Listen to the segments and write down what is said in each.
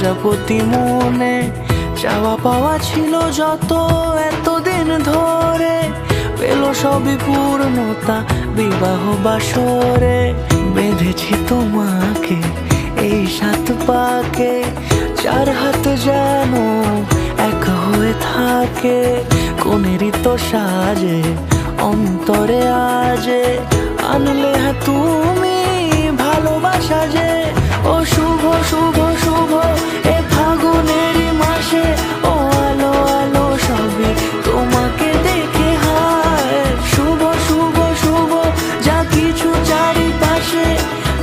প্রজাপতি মনে চাওয়া পাওয়া ছিল যত এতদিন ধরে, পেল সবই পূর্ণতা বিবাহ বাসরে। বেঁধেছি তোমাকে এই 7 পাকে, 4 হাত যেন এক হয়ে থাকে। কোনেরই তো সাজে অন্তরে আজে আনলে তুমি ভালোবাসা যে। ও শুভ শুভ শুভ এ ফাগুনেরই মাসে, ও আলো আলো সবই তোমাকে দেখে হায়। শুভ শুভ শুভ যা কিছু চারিপাশে,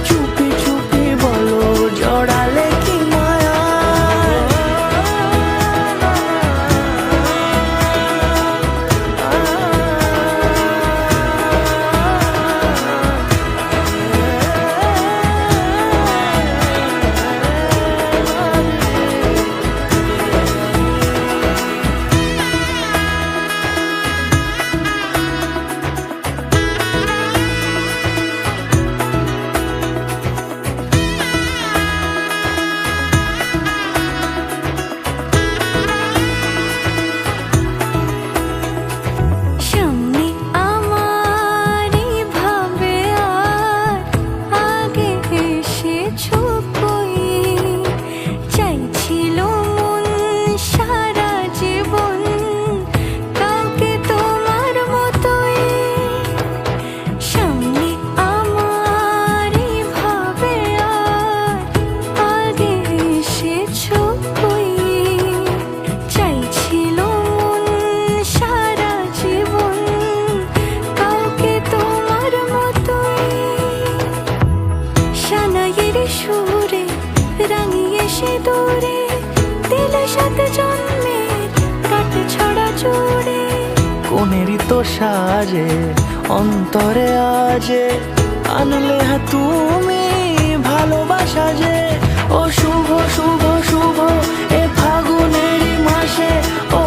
চুপি চুপি বলো জড়ালে কি মায়া। সুরে রাঙিয়ে সে দূরে দিলে 7 জন্মের কাট ছড়া জুড়ে। কোনেরই তো সাজে অন্তরে আজে আনলে তুমি ভালোবাসা যে। ও শুভ শুভ শুভ এ ফাগুনেরই মাসে, ও